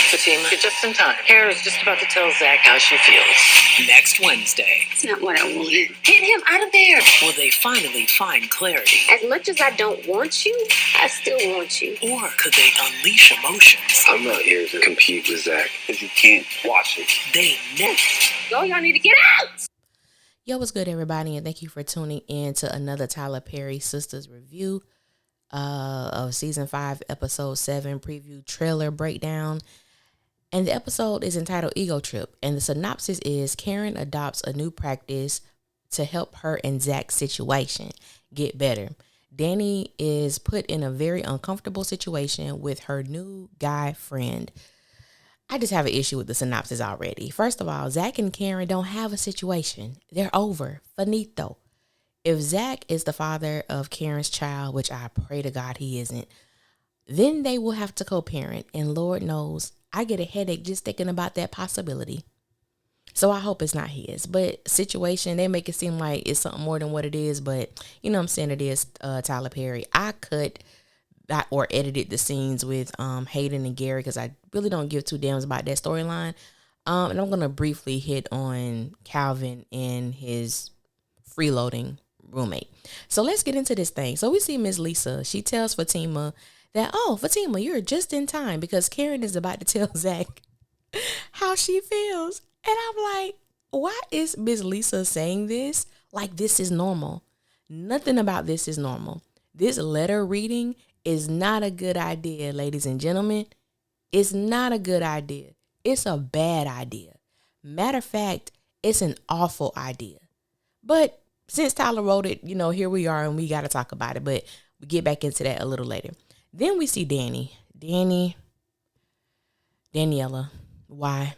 Fatima, you're just in time. Karen is just about to tell Zach how she feels. Next Wednesday. It's not what I wanted. Get him out of there. Will they finally find clarity? As much as I don't want you, I still want you. Or could they unleash emotions? I'm not here to compete with Zach because you can't watch it. They next. Y'all need to get out! Yo, what's good, everybody, and thank you for tuning in to another Tyler Perry Sisters review of Season 5, Episode 7 preview trailer breakdown. And the episode is entitled Ego Trip, and the synopsis is Karen adopts a new practice to help her and Zach's situation get better. Danni is put in a very uncomfortable situation with her new guy friend. I just have an issue with the synopsis already. First of all, Zach and Karen don't have a situation. They're over. Finito. If Zach is the father of Karen's child, which I pray to God he isn't, then they will have to co-parent. And Lord knows, I get a headache just thinking about that possibility. So I hope it's not his. But situation, they make it seem like it's something more than what it is. But you know what I'm saying? It is Tyler Perry. I cut or edited the scenes with Hayden and Gary because I really don't give two damns about that storyline. And I'm going to briefly hit on Calvin and his freeloading roommate. So let's get into this thing. So we see Miss Lisa. She tells Fatima that, Fatima, you're just in time because Karen is about to tell Zach how she feels. And I'm like, why is Miss Lisa saying this? Like this is normal. Nothing about this is normal. This letter reading is not a good idea, ladies and gentlemen. It's not a good idea. It's a bad idea. Matter of fact, it's an awful idea. But since Tyler wrote it, here we are and we got to talk about it. But we get back into that a little later. Then we see Daniela. Why?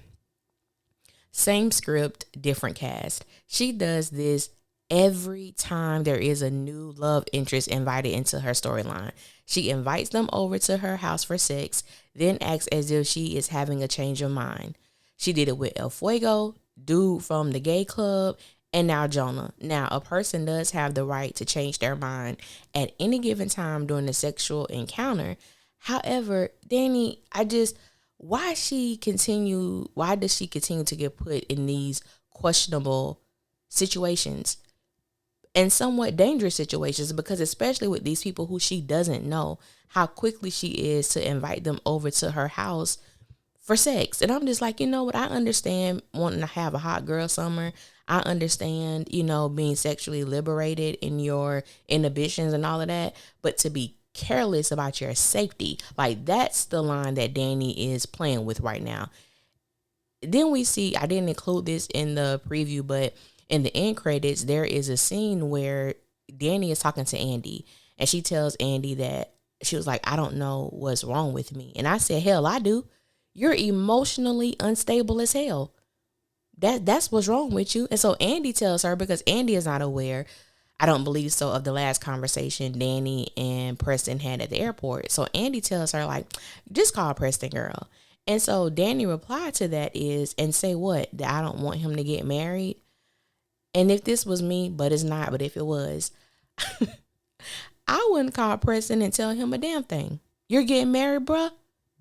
Same script, different cast. She does this every time there is a new love interest invited into her storyline. She invites them over to her house for sex, then acts as if she is having a change of mind. She did it with El Fuego, dude from the gay club, and now Jonah. Now, a person does have the right to change their mind at any given time during a sexual encounter. However, Danni, why does she continue to get put in these questionable situations and somewhat dangerous situations? Because especially with these people who she doesn't know, how quickly she is to invite them over to her house for sex. And I'm just like, you know what? I understand wanting to have a hot girl summer. I understand, being sexually liberated in your inhibitions and all of that. But to be careless about your safety, like that's the line that Danni is playing with right now. Then we see, I didn't include this in the preview, but in the end credits, there is a scene where Danni is talking to Andi, and she tells Andi that she was like, I don't know what's wrong with me. And I said, hell, I do. You're emotionally unstable as hell. That's what's wrong with you. And so Andi tells her, because Andi is not aware, I don't believe so, of the last conversation Danni and Preston had at the airport. So Andi tells her, like, just call Preston, girl. And so Danni replied to that and say what? That I don't want him to get married. And if this was me, but it's not, but if it was, I wouldn't call Preston and tell him a damn thing. You're getting married, bruh?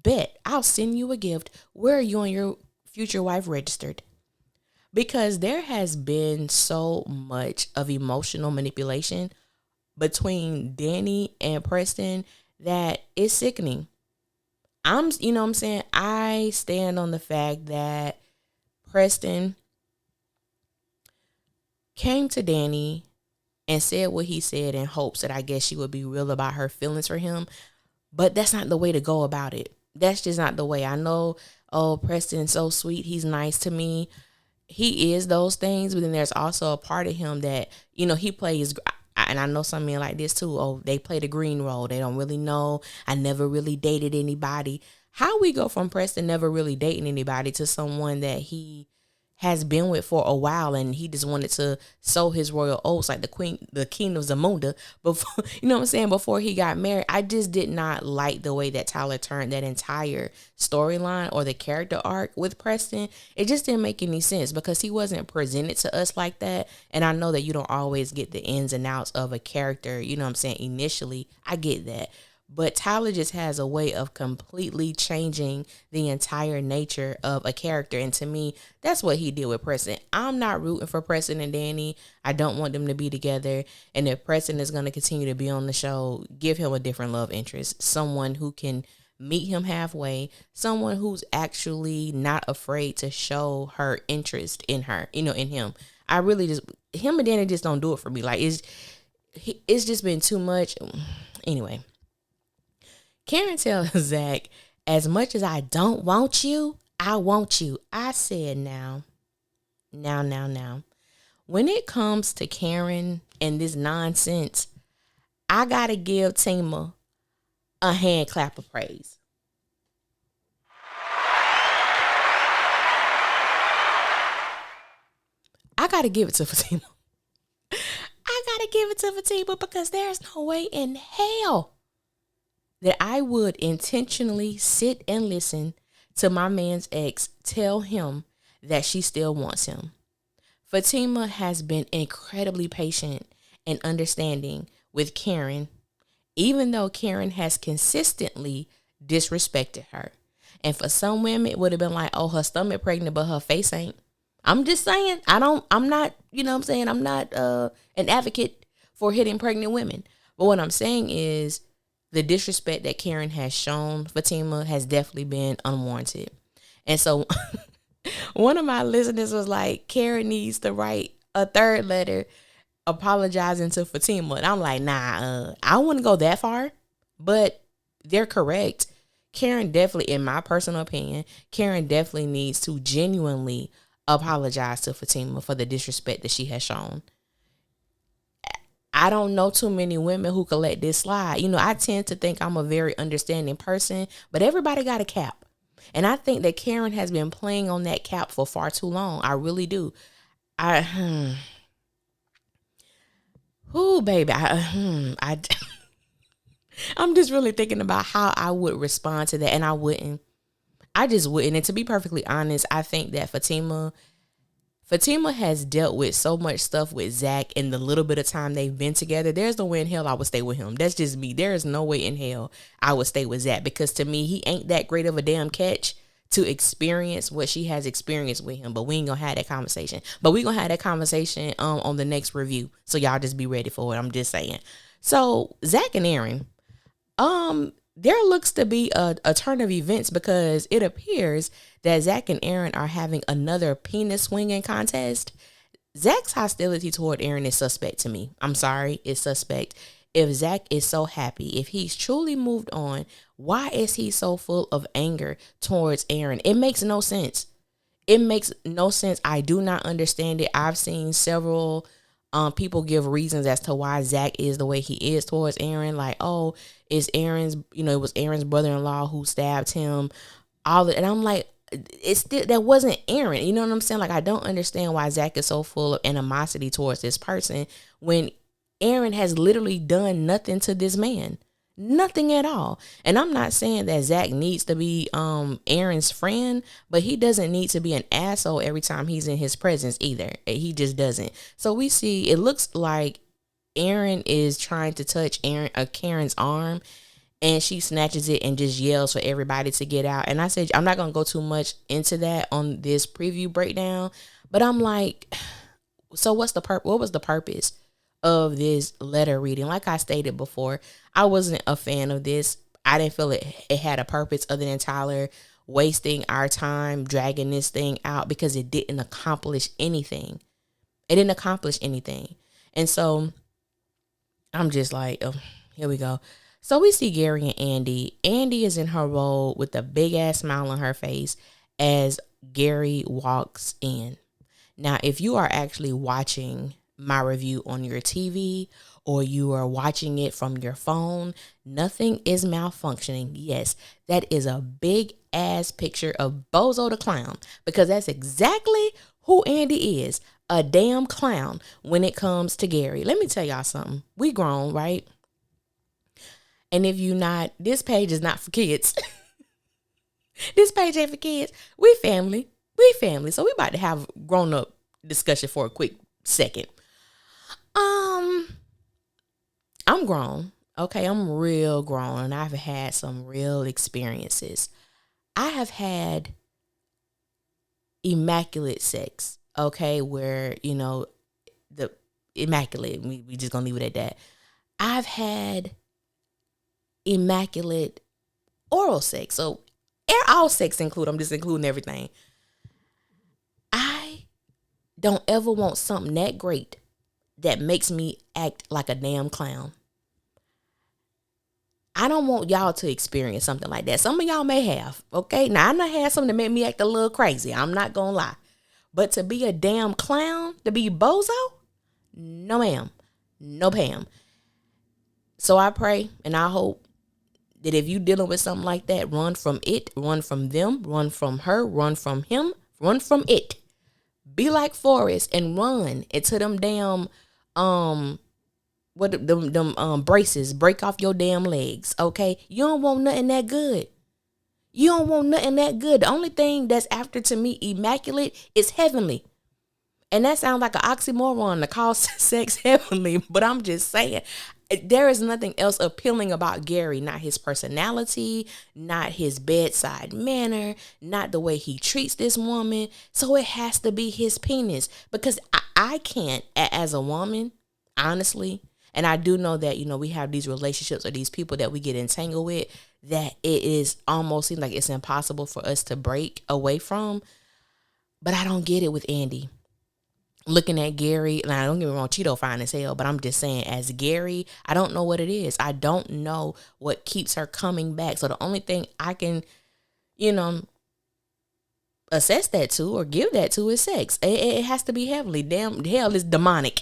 Bet. I'll send you a gift. Where are you and your future wife registered? Because there has been so much of emotional manipulation between Danni and Preston that it's sickening. I stand on the fact that Preston came to Danni and said what he said in hopes that I guess she would be real about her feelings for him. But that's not the way to go about it. That's just not the way. I know, Preston's so sweet. He's nice to me. He is those things, but then there's also a part of him that, he plays, and I know some men like this too. Oh, they play the green role. They don't really know. I never really dated anybody. How we go from Preston never really dating anybody to someone that he has been with for a while, and he just wanted to sow his royal oats like the king of Zamunda before, before he got married. I just did not like the way that Tyler turned that entire storyline or the character arc with Preston. It just didn't make any sense because he wasn't presented to us like that. And I know that you don't always get the ins and outs of a character, initially. I get that. But Tyler just has a way of completely changing the entire nature of a character. And to me, that's what he did with Preston. I'm not rooting for Preston and Danny. I don't want them to be together. And if Preston is going to continue to be on the show, give him a different love interest. Someone who can meet him halfway. Someone who's actually not afraid to show her interest in her, in him. I really just, him and Danny just don't do it for me. Like, it's just been too much. Anyway. Karen tells Zach, as much as I don't want you, I want you. I said now. When it comes to Karen and this nonsense, I got to give Tima a hand clap of praise. I got to give it to Fatima. I got to give it to Fatima because there's no way in hell that I would intentionally sit and listen to my man's ex tell him that she still wants him. Fatima has been incredibly patient and understanding with Karen, even though Karen has consistently disrespected her. And for some women, it would have been like, oh, her stomach pregnant, but her face ain't. I'm just saying, I'm not, I'm not an advocate for hitting pregnant women. But what I'm saying is, the disrespect that Karen has shown Fatima has definitely been unwarranted. And so one of my listeners was like, Karen needs to write a third letter apologizing to Fatima. And I'm like, nah, I wouldn't go that far. But they're correct. Karen definitely, in my personal opinion, Karen definitely needs to genuinely apologize to Fatima for the disrespect that she has shown. I don't know too many women who could let this slide. I tend to think I'm a very understanding person, but everybody got a cap. And I think that Karen has been playing on that cap for far too long. I really do. Baby. I'm just really thinking about how I would respond to that, and I wouldn't. I just wouldn't. And to be perfectly honest, I think that Fatima has dealt with so much stuff with Zach in the little bit of time they've been together. There's no way in hell I would stay with him. That's just me. There is no way in hell I would stay with Zach, because to me, he ain't that great of a damn catch to experience what she has experienced with him. But we ain't gonna have that conversation. But we gonna have that conversation on the next review. So y'all just be ready for it. I'm just saying. So Zach and Aaron, there looks to be a turn of events, because it appears that Zach and Aaron are having another penis swinging contest. Zach's hostility toward Aaron is suspect to me. I'm sorry, it's suspect. If Zach is so happy, if he's truly moved on, why is he so full of anger towards Aaron? It makes no sense. It makes no sense. I do not understand it. I've seen several people give reasons as to why Zach is the way he is towards Aaron. Like, oh, it's Aaron's, it was Aaron's brother-in-law who stabbed him. And I'm like, it's still, that wasn't Aaron. You know what I'm saying? Like, I don't understand why Zach is so full of animosity towards this person when Aaron has literally done nothing to this man. Nothing at all. And I'm not saying that Zach needs to be Aaron's friend, but he doesn't need to be an asshole every time he's in his presence either. He just doesn't. So we see, it looks like Aaron is trying to touch Karen's arm, and she snatches it and just yells for everybody to get out. And I said, I'm not going to go too much into that on this preview breakdown, but I'm like, so what was the purpose of this letter reading? Like I stated before, I wasn't a fan of this. I didn't feel it had a purpose other than Tyler wasting our time dragging this thing out, because it didn't accomplish anything. It didn't accomplish anything. And so I'm just like, oh, here we go. So we see Gary and Andi. Andi is in her role with a big ass smile on her face as Gary walks in. Now, if you are actually watching my review on your TV or you are watching it from your phone, nothing is malfunctioning. Yes, that is a big ass picture of Bozo the Clown, because that's exactly who Andi is, a damn clown when it comes to Gary. Let me tell y'all something. We grown, right? And if you not, this page is not for kids. This page ain't for kids. We family. So we about to have grown up discussion for a quick second. I'm grown, Okay, I'm real grown and I've had some real experiences. I have had immaculate sex, okay, where, the immaculate, we just gonna leave it at that. I've had immaculate oral sex. So all sex include, I'm just including everything. I don't ever want something that great that makes me act like a damn clown. I don't want y'all to experience something like that. Some of y'all may have, okay? Now, I done had something that made me act a little crazy. I'm not gonna lie. But to be a damn clown, to be bozo, no ma'am, no Pam. So I pray and I hope that if you dealing with something like that, run from it, run from them, run from her, run from him, run from it. Be like Forrest and run into them damn braces. Break off your damn legs, okay? You don't want nothing that good. You don't want nothing that good. The only thing that's after to me immaculate is heavenly. And that sounds like an oxymoron to call sex heavenly, but I'm just saying, there is nothing else appealing about Gary, not his personality, not his bedside manner, not the way he treats this woman. So it has to be his penis, because I can't, as a woman, honestly, and I do know that, we have these relationships or these people that we get entangled with that it is almost seems like it's impossible for us to break away from. But I don't get it with Andi. Looking at Gary, and I don't get me wrong, Cheeto fine as hell, but I'm just saying, as Gary, I don't know what it is. I don't know what keeps her coming back. So the only thing I can, assess that to or give that to is sex. It has to be heavily. Damn, hell is demonic.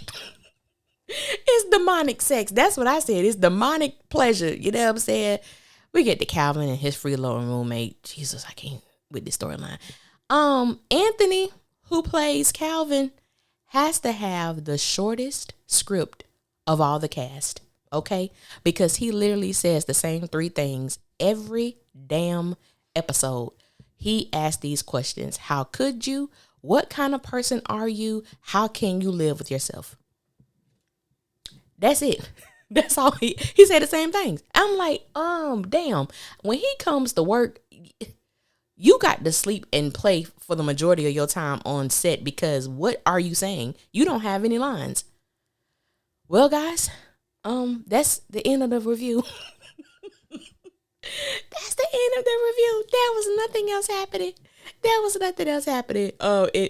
It's demonic sex. That's what I said. It's demonic pleasure. You know what I'm saying? We get to Calvin and his freeloading roommate. Jesus, I can't with this storyline. Anthony, who plays Calvin, has to have the shortest script of all the cast, okay? Because he literally says the same three things every damn episode. He asks these questions. How could you? What kind of person are you? How can you live with yourself? That's it. That's all he said the same things. I'm like, damn. When he comes to work, you got to sleep and play for the majority of your time on set, because what are you saying? You don't have any lines. Well, guys, that's the end of the review. That's the end of the review. There was nothing else happening.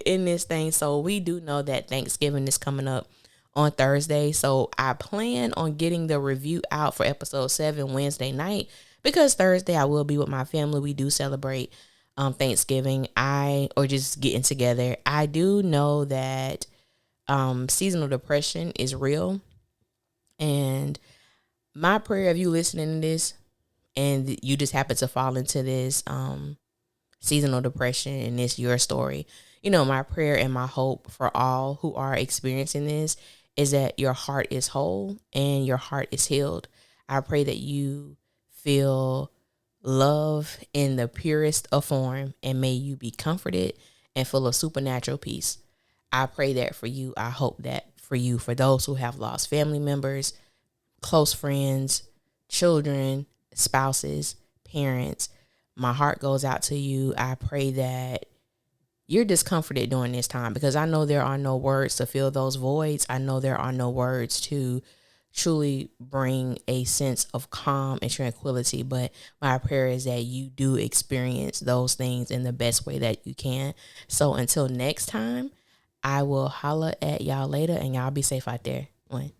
In this thing. So we do know that Thanksgiving is coming up on Thursday. So I plan on getting the review out for episode 7 Wednesday night, because Thursday I will be with my family. We do celebrate Thanksgiving, or just getting together. I do know that seasonal depression is real, and my prayer, if you listening to this and you just happen to fall into this seasonal depression and it's your story, my prayer and my hope for all who are experiencing this is that your heart is whole and your heart is healed. I pray that you feel love in the purest of form, and may you be comforted and full of supernatural peace. I pray that for you. I hope that for you, for those who have lost family members, close friends, children, spouses, parents, my heart goes out to you. I pray that you're discomforted during this time, because I know there are no words to fill those voids. I know there are no words to truly bring a sense of calm and tranquility, but my prayer is that you do experience those things in the best way that you can. So until next time, I will holla at y'all later, and y'all be safe out there. One.